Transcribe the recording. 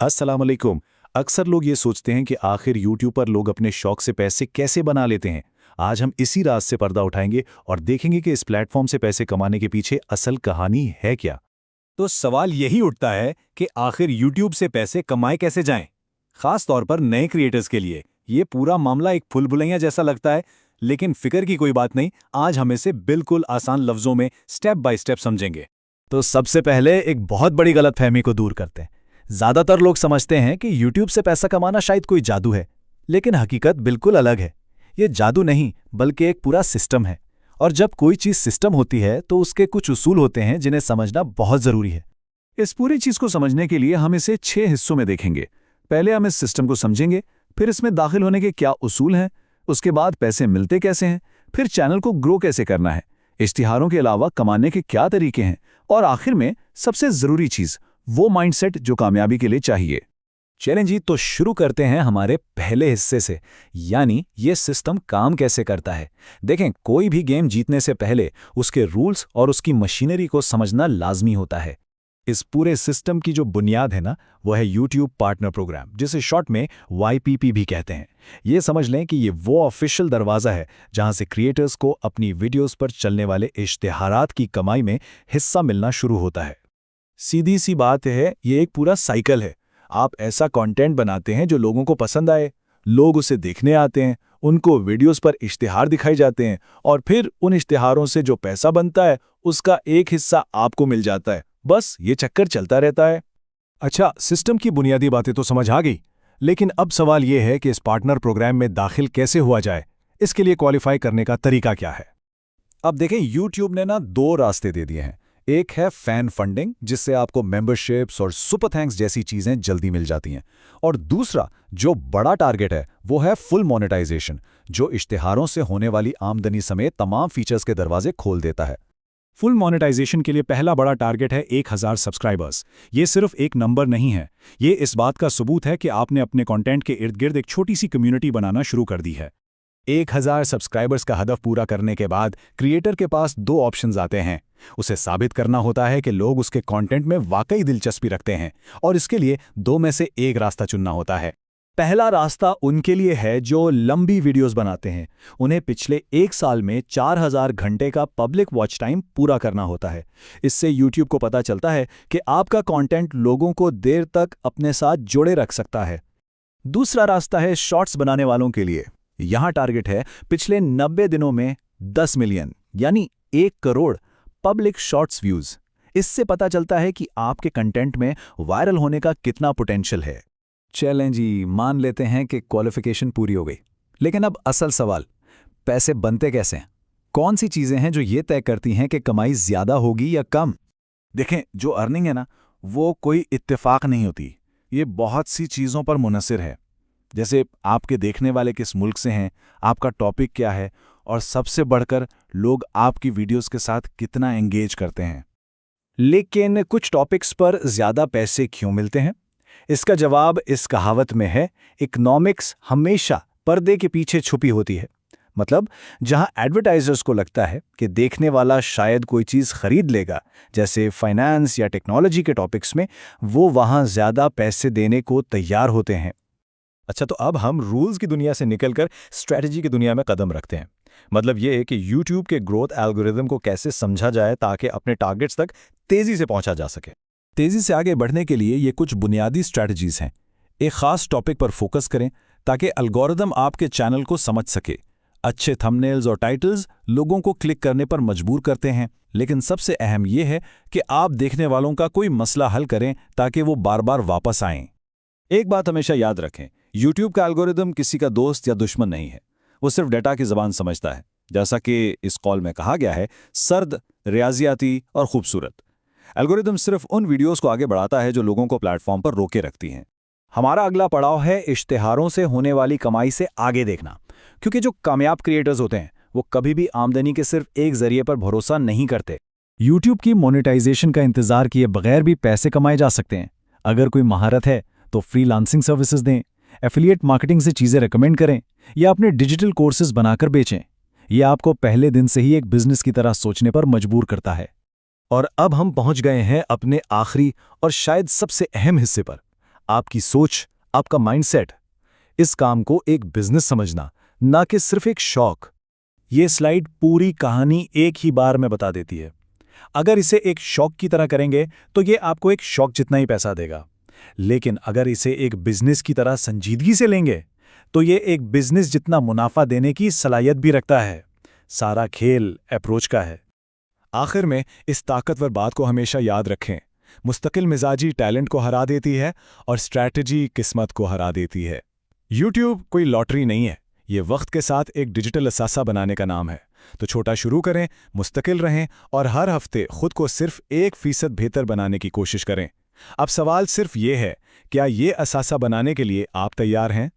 अस्सलाम वालेकुम। अक्सर लोग ये सोचते हैं कि आखिर यूट्यूब पर लोग अपने शौक से पैसे कैसे बना लेते हैं। आज हम इसी राज से पर्दा उठाएंगे और देखेंगे कि इस प्लेटफॉर्म से पैसे कमाने के पीछे असल कहानी है क्या। तो सवाल यही उठता है कि आखिर YouTube से पैसे कमाए कैसे जाएं? खास तौर पर नए क्रिएटर्स के लिए ये पूरा मामला एक फुलबुलैया जैसा लगता है, लेकिन फिक्र की कोई बात नहीं। आज हम इसे बिल्कुल आसान लफ्जों में स्टेप बाय स्टेप समझेंगे। तो सबसे पहले एक बहुत बड़ी गलतफहमी को दूर करते हैं। ज्यादातर लोग समझते हैं कि YouTube से पैसा कमाना शायद कोई जादू है, लेकिन हकीकत बिल्कुल अलग है। ये जादू नहीं, बल्कि एक पूरा सिस्टम है। और जब कोई चीज सिस्टम होती है तो उसके कुछ उसूल होते हैं जिन्हें समझना बहुत जरूरी है। इस पूरी चीज को समझने के लिए हम इसे 6 हिस्सों में देखेंगे। पहले हम इस सिस्टम को समझेंगे, फिर इसमें दाखिल होने के क्या उसूल हैं, उसके बाद पैसे मिलते कैसे हैं, फिर चैनल को ग्रो कैसे करना है, इश्तिहारों के अलावा कमाने के क्या तरीके हैं, और आखिर में सबसे जरूरी चीज वो माइंडसेट जो कामयाबी के लिए चाहिए। चलें जी, तो शुरू करते हैं हमारे पहले हिस्से से, यानी ये सिस्टम काम कैसे करता है। देखें, कोई भी गेम जीतने से पहले उसके रूल्स और उसकी मशीनरी को समझना लाजमी होता है। इस पूरे सिस्टम की जो बुनियाद है ना, वो है YouTube पार्टनर प्रोग्राम, जिसे शॉर्ट में YPP भी कहते हैं। ये समझ लें कि ये वो ऑफिशियल दरवाज़ा है जहां से क्रिएटर्स को अपनी वीडियोस पर चलने वाले इश्तिहारात की कमाई में हिस्सा मिलना शुरू होता है। सीधी सी बात है, ये एक पूरा साइकिल है। आप ऐसा कंटेंट बनाते हैं जो लोगों को पसंद आए, लोग उसे देखने आते हैं, उनको वीडियोस पर इश्तिहार दिखाए जाते हैं, और फिर उन इश्तिहारों से जो पैसा बनता है उसका एक हिस्सा आपको मिल जाता है। बस ये चक्कर चलता रहता है। अच्छा, सिस्टम की बुनियादी बातें तो समझ आ गई, लेकिन अब सवाल यह है कि इस पार्टनर प्रोग्राम में दाखिल कैसे हुआ जाए। इसके लिए क्वालिफाई करने का तरीका क्या है? अब देखें, YouTube ने ना 2 रास्ते दे दिए हैं। एक है फैन फंडिंग, जिससे आपको मेंबरशिप्स और सुपर थैंक्स जैसी चीजें जल्दी मिल जाती हैं, और दूसरा जो बड़ा टारगेट है वो है फुल मोनेटाइजेशन, जो इश्तिहारों से होने वाली आमदनी समेत तमाम फीचर्स के दरवाजे खोल देता है। फुल मोनेटाइजेशन के लिए पहला बड़ा टारगेट है 1000 सब्सक्राइबर्स। ये सिर्फ एक नंबर नहीं है, ये इस बात का सबूत है कि आपने अपने कंटेंट के इर्द गिर्द एक छोटी सी कम्युनिटी बनाना शुरू कर दी है। 1000 सब्सक्राइबर्स का हदफ पूरा करने के बाद क्रिएटर के पास 2 ऑप्शंस आते हैं। उसे साबित करना होता है कि लोग उसके कंटेंट में वाकई दिलचस्पी रखते हैं, और इसके लिए 2 में से एक रास्ता चुनना होता है। पहला रास्ता उनके लिए है जो लंबी वीडियोस बनाते हैं। उन्हें पिछले 1 साल में 4000 घंटे का पब्लिक वॉच टाइम पूरा करना होता है। इससे YouTube को पता चलता है कि आपका कंटेंट लोगों को देर तक अपने साथ जोड़े रख सकता है। दूसरा रास्ता है शॉर्ट्स बनाने वालों के लिए। यहाँ टारगेट है पिछले 90 दिनों में 10 मिलियन यानी 1 करोड़ पब्लिक शॉर्ट्स व्यूज। इससे पता चलता है कि आपके कंटेंट में वायरल होने का कितना पोटेंशियल है। चलें जी, मान लेते हैं कि क्वालिफिकेशन पूरी हो गई, लेकिन अब असल सवाल, पैसे बनते कैसे हैं? कौन सी चीजें हैं जो ये तय करती हैं कि कमाई ज्यादा होगी या कम? देखें, जो अर्निंग है ना, वो कोई इत्तेफाक नहीं होती। ये बहुत सी चीज़ों पर मुनसिर है, जैसे आपके देखने वाले किस मुल्क से हैं, आपका टॉपिक क्या है, और सबसे बढ़कर लोग आपकी वीडियोस के साथ कितना एंगेज करते हैं। लेकिन कुछ टॉपिक्स पर ज्यादा पैसे क्यों मिलते हैं? इसका जवाब इस कहावत में है, इकोनॉमिक्स हमेशा पर्दे के पीछे छुपी होती है। मतलब जहां एडवर्टाइजर्स को लगता है कि देखने वाला शायद कोई चीज़ खरीद लेगा, जैसे फाइनेंस या टेक्नोलॉजी के टॉपिक्स में, वो वहां ज्यादा पैसे देने को तैयार होते हैं। अच्छा, तो अब हम रूल्स की दुनिया से निकलकर स्ट्रेटजी की दुनिया में कदम रखते हैं। मतलब ये है कि YouTube के ग्रोथ एल्गोरिदम को कैसे समझा जाए ताकि अपने टारगेट्स तक तेजी से पहुंचा जा सके। तेजी से आगे बढ़ने के लिए ये कुछ बुनियादी स्ट्रैटेजीज हैं। एक खास टॉपिक पर फोकस करें ताकि एल्गोरिदम आपके चैनल को समझ सके। अच्छे थंबनेल्स और टाइटल्स लोगों को क्लिक करने पर मजबूर करते हैं, लेकिन सबसे अहम यह है कि आप देखने वालों का कोई मसला हल करें ताकि वो बार बार वापस आएं। एक बात हमेशा याद रखें, YouTube का एल्गोरिदम किसी का दोस्त या दुश्मन नहीं है। वो सिर्फ डेटा की ज़बान समझता है। जैसा कि इस कॉल में कहा गया है, सर्द, रियाजियाती और खूबसूरत। एल्गोरिदम सिर्फ उन वीडियोस को आगे बढ़ाता है जो लोगों को प्लेटफॉर्म पर रोके रखती हैं। हमारा अगला पड़ाव है इश्तिहारों से होने वाली कमाई से आगे देखना, क्योंकि जो कामयाब क्रिएटर्स होते हैं वो कभी भी आमदनी के सिर्फ एक जरिए पर भरोसा नहीं करते। YouTube की मोनेटाइजेशन का इंतजार किए बगैर भी पैसे कमाए जा सकते हैं। अगर कोई महारत है तो फ्रीलांसिंग सर्विसेज दें, एफिलिएट मार्केटिंग से चीज़ें रेकमेंड करें, या अपने डिजिटल कोर्सेज बनाकर बेचें। यह आपको पहले दिन से ही एक बिजनेस की तरह सोचने पर मजबूर करता है। और अब हम पहुंच गए हैं अपने आखिरी और शायद सबसे अहम हिस्से पर। आपकी सोच, आपका माइंडसेट। इस काम को एक बिजनेस समझना, ना कि सिर्फ एक शौक। ये स्लाइड पूरी कहानी एक ही बार में बता देती है। अगर इसे एक शौक की तरह करेंगे तो ये आपको एक शौक जितना ही पैसा देगा, लेकिन अगर इसे एक बिजनेस की तरह संजीदगी से लेंगे तो ये एक बिजनेस जितना मुनाफा देने की सलाहियत भी रखता है। सारा खेल अप्रोच का है। आखिर में इस ताकतवर बात को हमेशा याद रखें, मुस्तकिल मिजाजी टैलेंट को हरा देती है और स्ट्रैटेजी किस्मत को हरा देती है। YouTube कोई लॉटरी नहीं है, ये वक्त के साथ एक डिजिटल असासा बनाने का नाम है। तो छोटा शुरू करें, मुस्तकिल रहें और हर हफ्ते खुद को सिर्फ 1% बेहतर बनाने की कोशिश करें। अब सवाल सिर्फ ये है, क्या ये असासा बनाने के लिए आप तैयार हैं?